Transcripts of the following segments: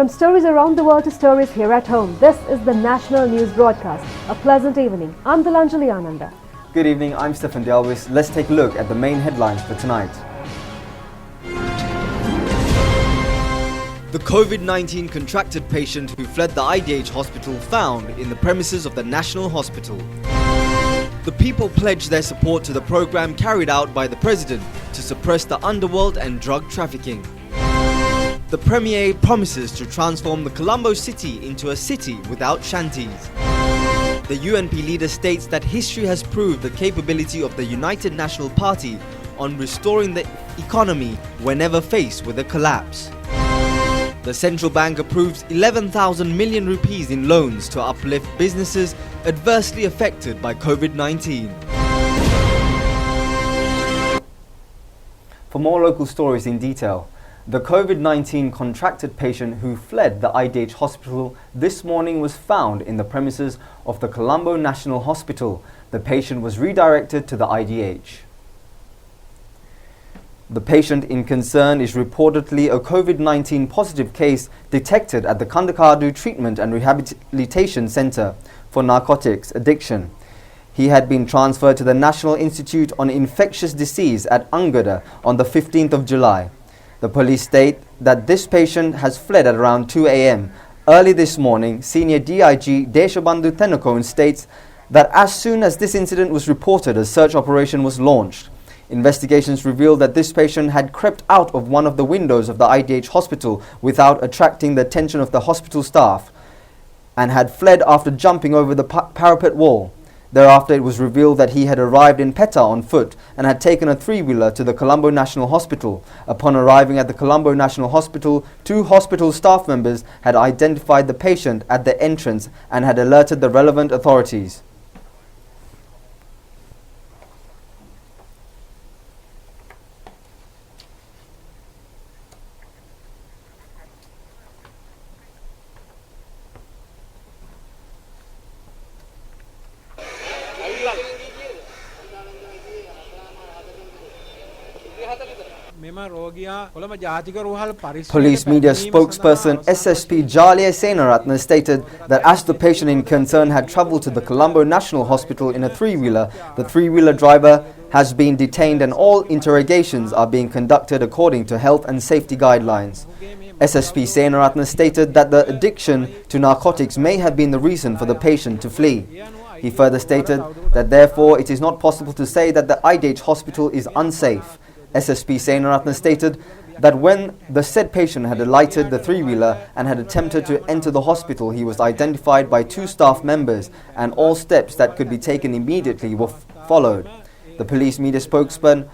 From stories around the world to stories here at home, this is the National News Broadcast. A pleasant evening. I'm Dilanjali Ananda. Good evening, I'm Stefan Delvis. Let's take a look at the main headlines for tonight. The COVID-19 contracted patient who fled the IDH hospital found in the premises of the National Hospital. The people pledged their support to the program carried out by the President to suppress the underworld and drug trafficking. The Premier promises to transform the Colombo city into a city without shanties. The UNP leader states that history has proved the capability of the United National Party on restoring the economy whenever faced with a collapse. The central bank approves 11,000 million rupees in loans to uplift businesses adversely affected by COVID-19. For more local stories in detail, the COVID-19 contracted patient who fled the IDH hospital this morning was found in the premises of the Colombo National Hospital. The patient was redirected to the IDH. The patient in concern is reportedly a COVID-19 positive case detected at the Kandakadu Treatment and Rehabilitation Center for Narcotics Addiction. He had been transferred to the National Institute on Infectious Disease at Angada on the 15th of July. The police state that this patient has fled at around 2 a.m. Early this morning, Senior DIG Deshabandhu Tenakone states that as soon as this incident was reported, a search operation was launched. Investigations revealed that this patient had crept out of one of the windows of the IDH hospital without attracting the attention of the hospital staff and had fled after jumping over the parapet wall. Thereafter, it was revealed that he had arrived in Petta on foot and had taken a three-wheeler to the Colombo National Hospital. Upon arriving at the Colombo National Hospital, two hospital staff members had identified the patient at the entrance and had alerted the relevant authorities. Police media spokesperson SSP Jaliya Senaratne stated that as the patient in concern had travelled to the Colombo National Hospital in a three-wheeler, the three-wheeler driver has been detained and all interrogations are being conducted according to health and safety guidelines. SSP Senaratne stated that the addiction to narcotics may have been the reason for the patient to flee. He further stated that therefore it is not possible to say that the IDH hospital is unsafe. SSP Senaratne stated that when the said patient had alighted the three-wheeler and had attempted to enter the hospital, he was identified by two staff members and all steps that could be taken immediately were followed. The police media spokesman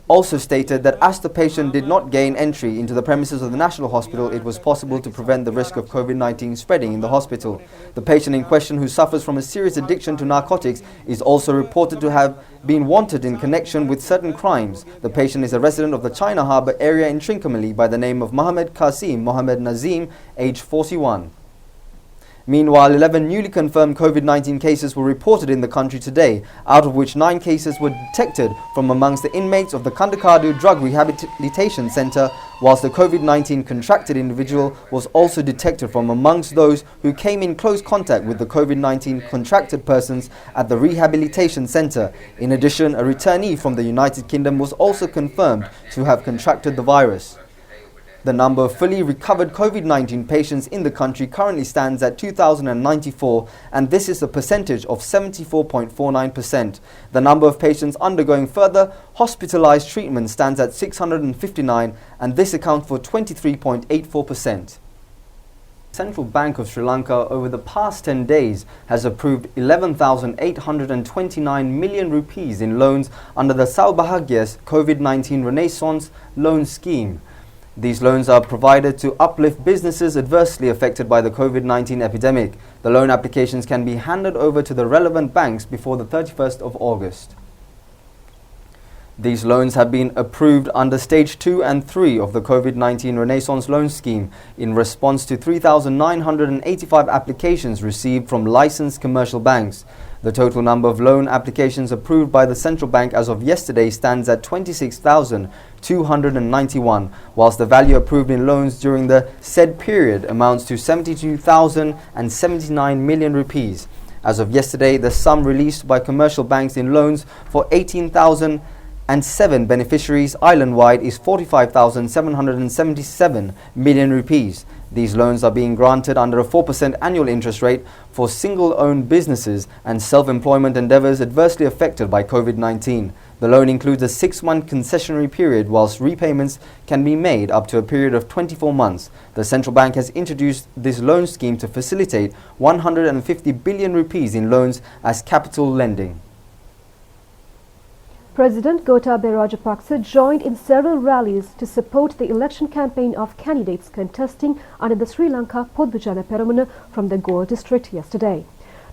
also stated that as the patient did not gain entry into the premises of the National Hospital, it was possible to prevent the risk of COVID-19 spreading in the hospital. The patient in question, who suffers from a serious addiction to narcotics, is also reported to have been wanted in connection with certain crimes. The patient is a resident of the China Harbour area in Trincomalee by the name of Mohammed Qasim Mohammed Nazim, age 41. Meanwhile, 11 newly confirmed COVID-19 cases were reported in the country today, out of which 9 cases were detected from amongst the inmates of the Kandakadu Drug Rehabilitation Center, whilst the COVID-19 contracted individual was also detected from amongst those who came in close contact with the COVID-19 contracted persons at the rehabilitation center. In addition, a returnee from the United Kingdom was also confirmed to have contracted the virus. The number of fully recovered COVID-19 patients in the country currently stands at 2,094, and this is a percentage of 74.49%. The number of patients undergoing further hospitalized treatment stands at 659, and this accounts for 23.84%. Central Bank of Sri Lanka over the past 10 days has approved 11,829 million rupees in loans under the Saubhagya's COVID-19 Renaissance Loan Scheme. These loans are provided to uplift businesses adversely affected by the COVID-19 epidemic. The loan applications can be handed over to the relevant banks before the 31st of August. These loans have been approved under Stage 2 and 3 of the COVID-19 Renaissance Loan Scheme in response to 3,985 applications received from licensed commercial banks. The total number of loan applications approved by the central bank as of yesterday stands at 26,291, whilst the value approved in loans during the said period amounts to 72,079 million rupees. As of yesterday, the sum released by commercial banks in loans for 18,007 beneficiaries island-wide is 45,777 million rupees. These loans are being granted under a 4% annual interest rate for single-owned businesses and self-employment endeavours adversely affected by COVID-19. The loan includes a 6-month concessionary period, whilst repayments can be made up to a period of 24 months. The central bank has introduced this loan scheme to facilitate 150 billion rupees in loans as capital lending. President Gotabaya Rajapaksa joined in several rallies to support the election campaign of candidates contesting under the Sri Lanka Podujana Peramuna from the Goa district yesterday.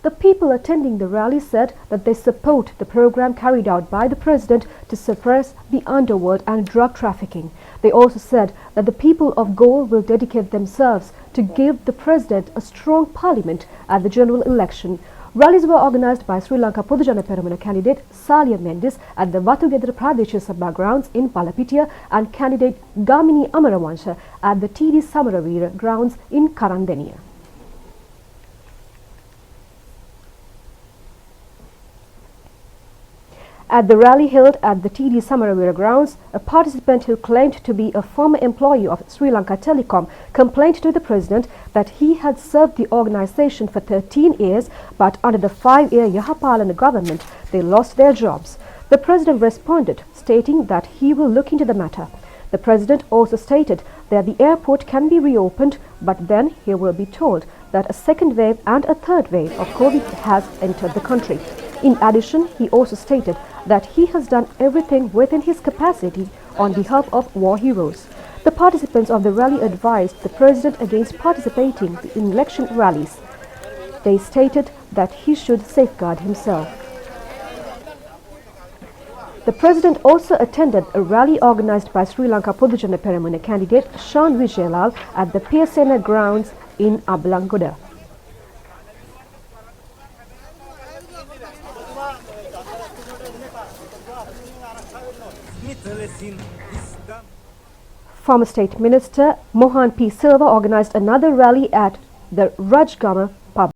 The people attending the rally said that they support the program carried out by the president to suppress the underworld and drug trafficking. They also said that the people of Goa will dedicate themselves to give the president a strong parliament at the general election. Rallies were organised by Sri Lanka Podujana Peramuna candidate Salia Mendes at the Watugedera Pradesh Sabha grounds in Palapitiya and candidate Gamini Amaravansha at the TD Samaravira grounds in Karandeniya. At the rally held at the TD Samaravira grounds, a participant who claimed to be a former employee of Sri Lanka Telecom complained to the president that he had served the organisation for 13 years, but under the 5-year Yahapalana government, they lost their jobs. The president responded, stating that he will look into the matter. The president also stated that the airport can be reopened, but then he will be told that a second wave and a third wave of COVID has entered the country. In addition, he also stated that he has done everything within his capacity on behalf of war heroes. The participants of the rally advised the president against participating in election rallies. They stated that he should safeguard himself. The president also attended a rally organised by Sri Lanka Podujana Peramuna candidate Shan Vijayalal at the Piyasena grounds in Abalangoda. Former State Minister Mohan P. Silva organised another rally at the Rajgama pub.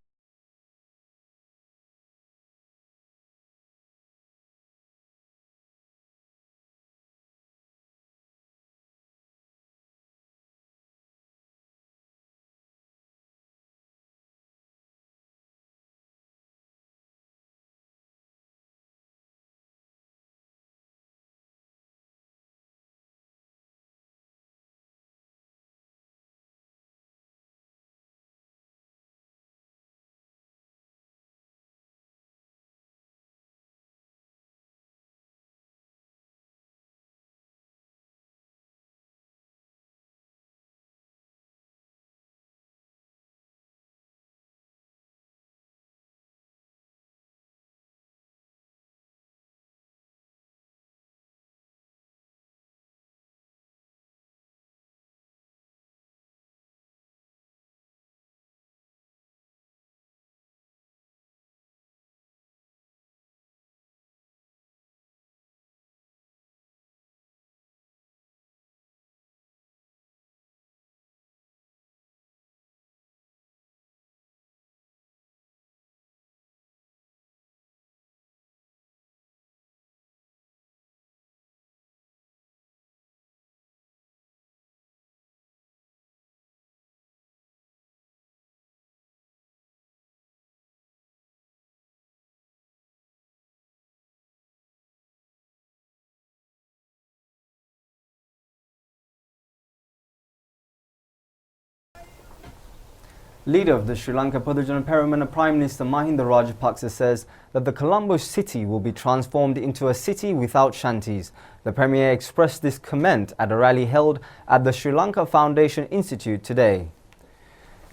Leader of the Sri Lanka Podujana Peramuna Prime Minister Mahinda Rajapaksa says that the Colombo city will be transformed into a city without shanties. The Premier expressed this comment at a rally held at the Sri Lanka Foundation Institute today.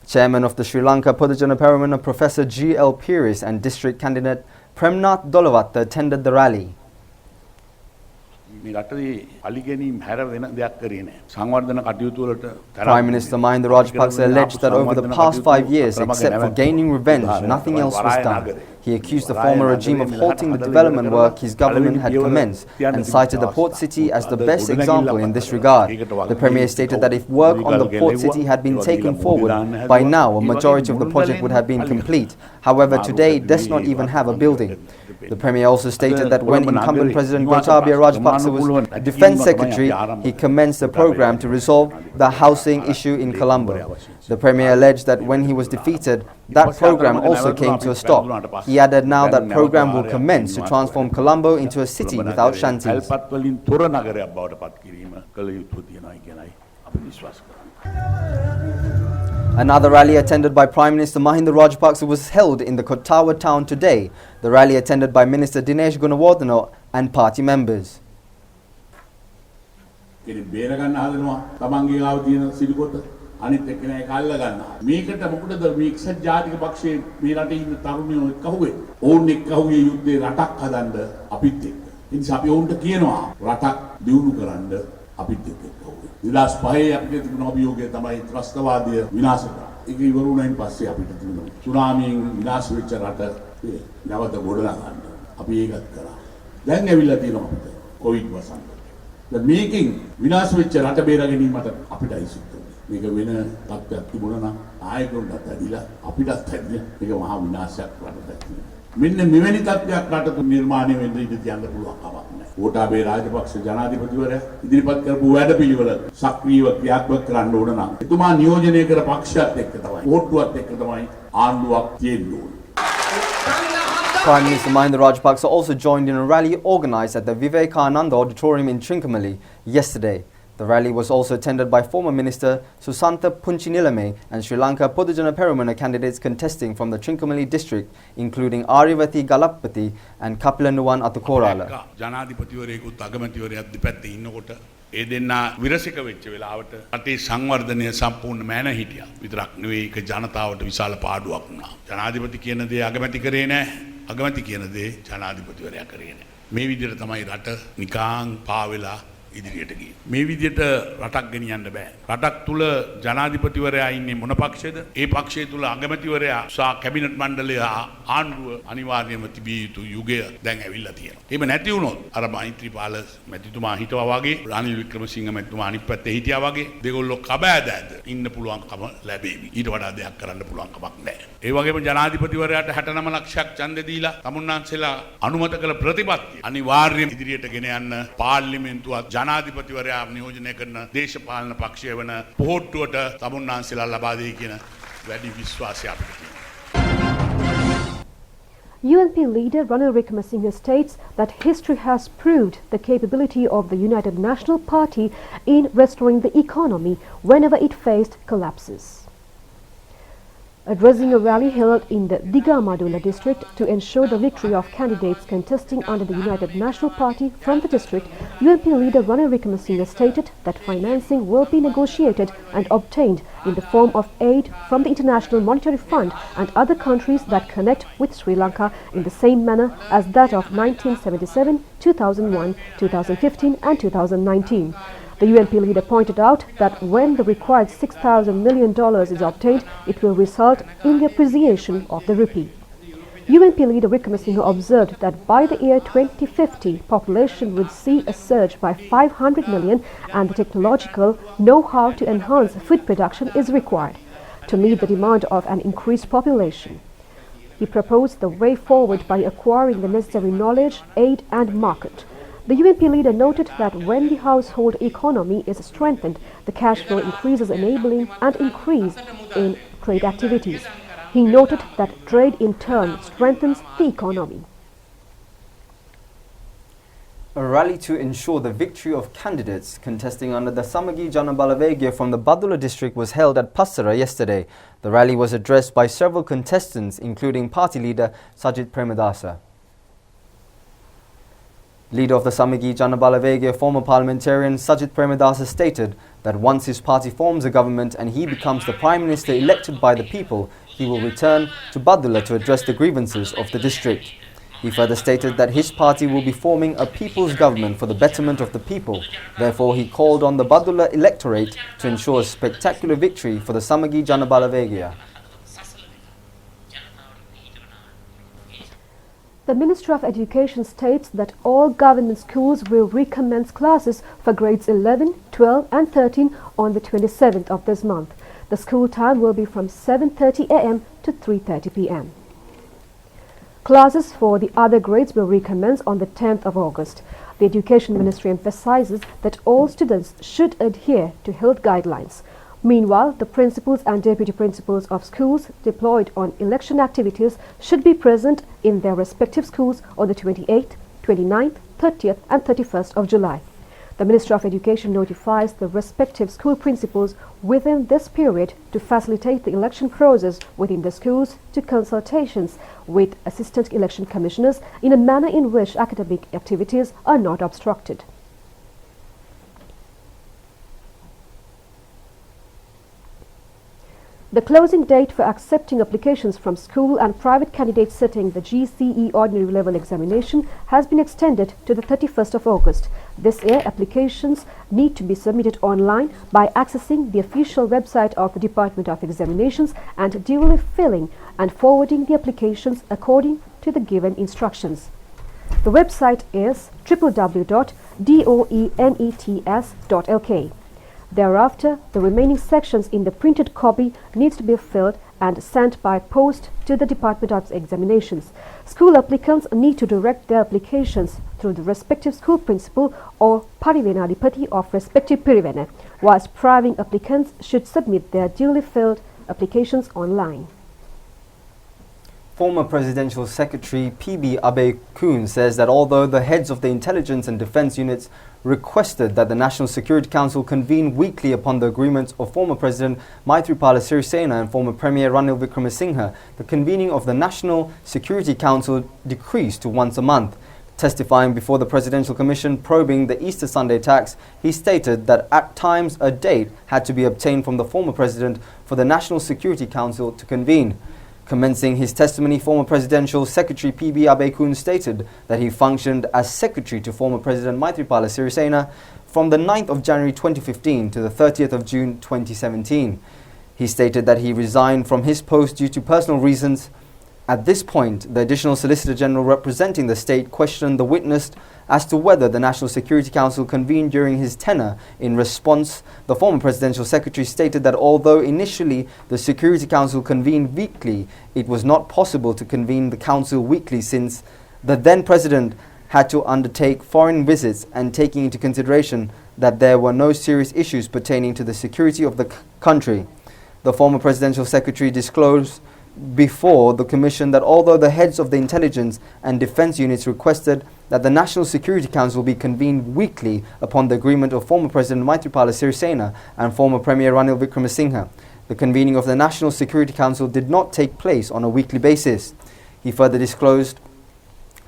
Chairman of the Sri Lanka Podujana Peramuna Professor G.L. Piris and District Candidate Premnath Dolavatta attended the rally. Prime Minister Mahinda Rajapaksa alleged that over the past 5 years, except for gaining revenge, nothing else was done. He accused the former regime of halting the development work his government had commenced and cited the port city as the best example in this regard. The Premier stated that if work on the port city had been taken forward, by now a majority of the project would have been complete. However, today it does not even have a building. The Premier also stated that when incumbent President Gotabaya Rajapaksa was Defence Secretary, he commenced a program to resolve the housing issue in Colombo. The Premier alleged that when he was defeated, that program also came to a stop. He added now that program will commence to transform Colombo into a city without shanties. Another rally attended by Prime Minister Mahinda Rajapaksa was held in the Kottawa town today. The rally attended by Minister Dinesh Gunawardena and party members. අනිත් එක්කෙනා ඒක අල්ල ගන්නවා. මේකට මොකටද මේ එක්සත් ජාතික පක්ෂයේ මේ රටේ ඉන්න තරුණයෝ එක්ක කවුවේ? ඕන් එක්ක කවුවේ යුද්ධේ රටක් හදන්න අපිත් එක්ක. ඒ නිසා අපි ඕන්ට කියනවා රටක් දියුණු කරන්න අපිත් එක්ක කවුවේ. 2005 අපිට තිබුණ අභියෝගය තමයි ත්‍රස්තවාදය විනාශ කරා. ඒක ඉවරුණයින් පස්සේ අපිට තිබුණා සුනාමියෙන් විනාශ වෙච්ච රට නැවත ගොඩනගන්න. අපි ඒකත් කරා. දැන් ඇවිල්ලා තියෙනවා අපිට කොවිඩ් වසංගතය. දැන් මේකෙන් විනාශ වෙච්ච රට බේර ගැනීමට අපිටයි සිද්ධ මේක වෙන තත්ත්වයක් තිබුණා නම් ආයතනවලට ඇදිලා අපිටත් ඇදිලා මේක මහා විනාශයක් වඩට මෙන්න මෙවැනි තත්ත්වයක් රටක නිර්මාණය වෙන්න ඉඩ තියන්න පුළුවන් කමක් නැහැ. ගෝඨාභය රාජපක්ෂ ජනාධිපතිවරයා ඉදිරිපත් කරපු වැඩපිළිවෙල සක්‍රීයව ක්‍රියාත්මක කරන්න ඕන නම් එතුමා නියෝජනය කර පක්ෂයත් එක්ක තමයි ඕට්ටුවත් එක්ක තමයි ආණ්ඩුවක් තියෙන්න ඕනේ. Prime Minister Mahinda Rajapaksa also joined in a rally organised at the Vivekananda Auditorium in Trincomalee yesterday. The rally was also attended by former Minister Susantha Punchinilame and Sri Lanka Podujana Peramana candidates contesting from the Trincomalee district, including Arivati Galapati and Kapilanuwan Atukorala. ජනාධිපතිවරයෙකුත් අගමැතිවරයෙක් දෙපැත්තේ ඉන්නකොට ඒ දෙන්නා විරසික වෙච්ච වෙලාවට රටේ සංවර්ධනය සම්පූර්ණ මෑන හිටියා. විතරක් නෙවෙයි ඒක ජනතාවට විශාල පාඩුවක් වුණා. ජනාධිපති කියන දේ අගමැති කරේ නැහැ. අගමැති කියන දේ ජනාධිපතිවරයා කරේ නැහැ. මේ විදිහට තමයි රට නිකාං පාවෙලා ඉදිරියට ගියේ. මේ විදිහට රටක් ගෙනියන්න බෑ. රටක් තුල ජනාධිපතිවරයා ඉන්නේ මොන පක්ෂයේද? ඒ පක්ෂය තුල අගමැතිවරයා සහ කැබිනට් මණ්ඩලය ආණ්ඩුව අනිවාර්යයෙන්ම තිබිය යුතු යුගය දැන් ඇවිල්ලා තියෙනවා. එහෙම නැති වුණොත් අර මෛත්‍රීපාල මැතිතුමා හිටවා වගේ රනිල් වික්‍රමසිංහ මැතිතුමා අනිත් පැත්තේ හිටියා වගේ දෙගොල්ලෝ කබෑදෑද ඉන්න පුළුවන්කම ලැබෙවි. ඊට වඩා දෙයක් කරන්න පුළුවන් කමක් නැහැ. ඒ වගේම ජනාධිපතිවරයාට 69 ලක්ෂයක් ඡන්දෙ දීලා තමුන්නාන්සේලා අනුමත කළ ප්‍රතිපත්තිය අනිවාර්යයෙන් ඉදිරියට ගෙන යන්න පාර්ලිමේන්තුවත් ජනාධිපතිවරයා නියෝජනය කරන දේශපාලන පක්ෂය වන පොහොට්ටුවට තමුන්නාන්සේලා ලබා දෙයි කියන වැඩි විශ්වාසය අපිට තියෙනවා. UNP leader Ranil Wickremesinghe states that history has proved the capability of the United National Party in restoring the economy whenever it faced collapses. Addressing a rally held in the Digamadula district to ensure the victory of candidates contesting under the United National Party from the district, UNP leader Ranil Wickremesinghe stated that financing will be negotiated and obtained in the form of aid from the International Monetary Fund and other countries that connect with Sri Lanka in the same manner as that of 1977, 2001, 2015 and 2019. The UNP leader pointed out that when the required $6,000 million is obtained, it will result in the appreciation of the rupee. UNP leader Wickremesinghe observed that by the year 2050, population would see a surge by 500 million and the technological know-how to enhance food production is required to meet the demand of an increased population. He proposed the way forward by acquiring the necessary knowledge, aid and market. The UNP leader noted that when the household economy is strengthened, the cash flow increases, enabling an increase in trade activities. He noted that trade in turn strengthens the economy. A rally to ensure the victory of candidates contesting under the Samagi Janabalavegya from the Badula district was held at Passara yesterday. The rally was addressed by several contestants, including party leader Sajid Premadasa. Leader of the Samagi Janabalavegya, former parliamentarian Sajid Premadasa stated that once his party forms a government and he becomes the Prime Minister elected by the people, he will return to Badula to address the grievances of the district. He further stated that his party will be forming a people's government for the betterment of the people. Therefore, he called on the Badulla electorate to ensure a spectacular victory for the Samagi Janabalawegaya. The Ministry of Education states that all government schools will recommence classes for grades 11, 12 and 13 on the 27th of this month. The school time will be from 7:30 a.m. to 3:30 p.m. Classes for the other grades will recommence on the 10th of August. The Education Ministry emphasizes that all students should adhere to health guidelines. Meanwhile, the principals and deputy principals of schools deployed on election activities should be present in their respective schools on the 28th, 29th, 30th and 31st of July. The Ministry of Education notifies the respective school principals within this period to facilitate the election process within the schools to consultations with assistant election commissioners in a manner in which academic activities are not obstructed. The closing date for accepting applications from school and private candidates sitting the GCE Ordinary Level Examination has been extended to the 31st of August. This year, applications need to be submitted online by accessing the official website of the Department of Examinations and duly filling and forwarding the applications according to the given instructions. The website is www.doenets.lk. Thereafter, the remaining sections in the printed copy needs to be filled and sent by post to the Department of Examinations. School applicants need to direct their applications through the respective school principal or Parivenadipati of respective Pirivene, whilst private applicants should submit their duly filled applications online. Former Presidential Secretary P.B. Abe Kun says that although the heads of the intelligence and defense units requested that the National Security Council convene weekly upon the agreement of former President Maithripala Sirisena and former Premier Ranil Wickremesinghe, the convening of the National Security Council decreased to once a month. Testifying before the Presidential Commission probing the Easter Sunday attacks, he stated that at times a date had to be obtained from the former President for the National Security Council to convene. Commencing his testimony, former Presidential Secretary P.B. Abe Kun stated that he functioned as Secretary to former President Maithripala Sirisena from the 9th of January 2015 to the 30th of June 2017. He stated that he resigned from his post due to personal reasons. At this point, the Additional Solicitor General representing the state questioned the witness as to whether the National Security Council convened during his tenure. In response, the former Presidential Secretary stated that although initially the Security Council convened weekly, it was not possible to convene the Council weekly since the then President had to undertake foreign visits and taking into consideration that there were no serious issues pertaining to the security of the country. The former Presidential Secretary disclosed before the Commission that although the heads of the intelligence and defense units requested that the National Security Council be convened weekly upon the agreement of former President Maithripala Sirisena and former Premier Ranil Wickremesinghe, the convening of the National Security Council did not take place on a weekly basis. He further disclosed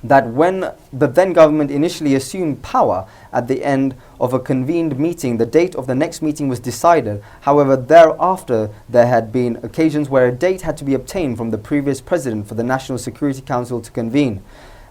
that when the then government initially assumed power at the end of a convened meeting, the date of the next meeting was decided. However, thereafter there had been occasions where a date had to be obtained from the previous president for the National Security Council to convene.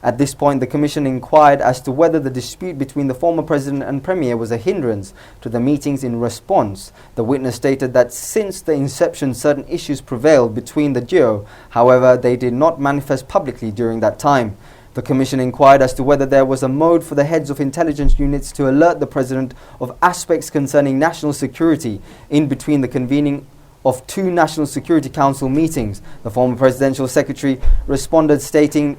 At this point, the Commission inquired as to whether the dispute between the former President and Premier was a hindrance to the meetings. In response, the witness stated that since the inception certain issues prevailed between the duo, however, they did not manifest publicly during that time. The Commission inquired as to whether there was a mode for the heads of intelligence units to alert the President of aspects concerning national security in between the convening of two National Security Council meetings. The former Presidential Secretary responded stating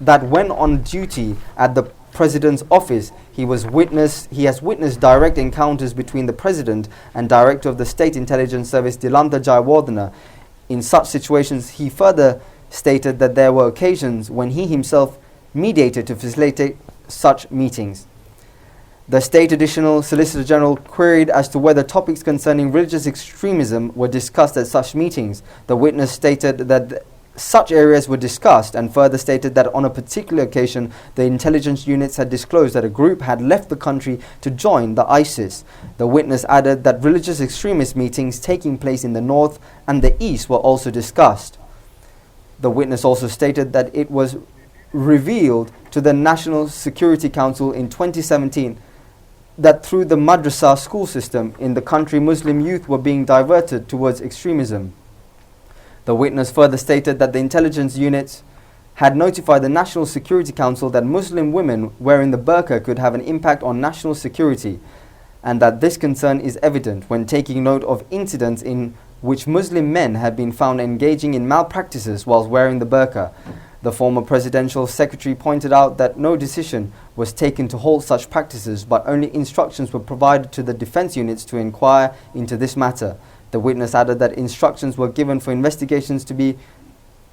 that when on duty at the President's office, he has witnessed direct encounters between the President and Director of the State Intelligence Service Dilanta Jayawardena. In such situations, he further stated that there were occasions when he himself mediated to facilitate such meetings. The State Additional Solicitor General queried as to whether topics concerning religious extremism were discussed at such meetings. The witness stated that such areas were discussed and further stated that on a particular occasion the intelligence units had disclosed that a group had left the country to join the ISIS. The witness added that religious extremist meetings taking place in the north and the east were also discussed. The witness also stated that it was revealed to the National Security Council in 2017 that through the madrasa school system in the country, Muslim youth were being diverted towards extremism. The witness further stated that the intelligence units had notified the National Security Council that Muslim women wearing the burqa could have an impact on national security, and that this concern is evident when taking note of incidents in which Muslim men have been found engaging in malpractices whilst wearing the burqa. The former presidential secretary pointed out that no decision was taken to halt such practices, but only instructions were provided to the defense units to inquire into this matter. The witness added that instructions were given for investigations to be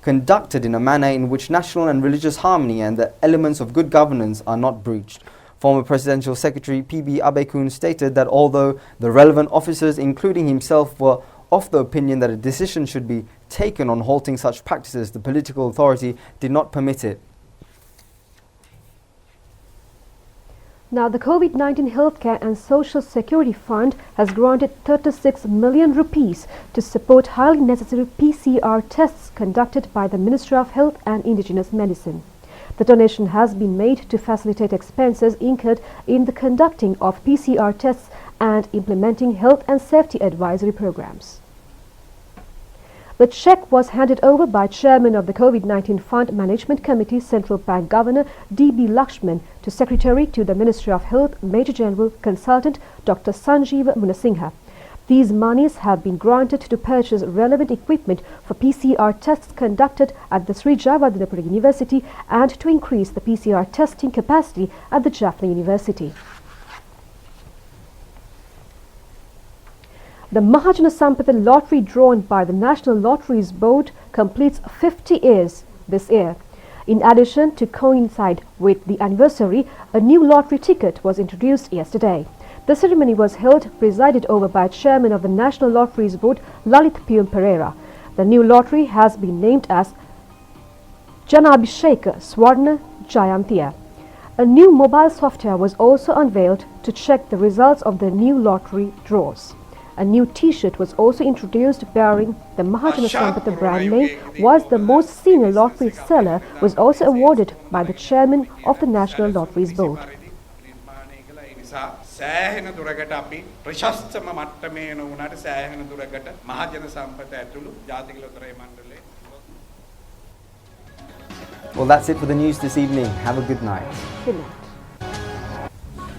conducted in a manner in which national and religious harmony and the elements of good governance are not breached. Former Presidential Secretary P.B. Abekun stated that although the relevant officers, including himself, were of the opinion that a decision should be taken on halting such practices, the political authority did not permit it. Now, the COVID-19 Healthcare and Social Security Fund has granted 36 million rupees to support highly necessary PCR tests conducted by the Ministry of Health and Indigenous Medicine. The donation has been made to facilitate expenses incurred in the conducting of PCR tests and implementing health and safety advisory programs. The cheque was handed over by Chairman of the COVID-19 Fund Management Committee, Central Bank Governor D.B. Lakshman, to Secretary to the Ministry of Health, Major General Consultant Dr. Sanjeev Munasinghe. These monies have been granted to purchase relevant equipment for PCR tests conducted at the Sri Jayawardhanapura University and to increase the PCR testing capacity at the Jaffna University. The Mahajana Sampatha lottery drawn by the National Lotteries Board completes 50 years this year. In addition, to coincide with the anniversary, a new lottery ticket was introduced yesterday. The ceremony was held, presided over by Chairman of the National Lotteries Board, Lalit Piyum Pereira. The new lottery has been named as Janabhisheka Swarna Jayantiya. A new mobile software was also unveiled to check the results of the new lottery draws. A new T-shirt was also introduced bearing the Mahajana Sampatha brand name, whilst the most senior lottery seller was also awarded by the Chairman of the National Lotteries Board. Well, that's it for the news this evening. Have a good night. Good night.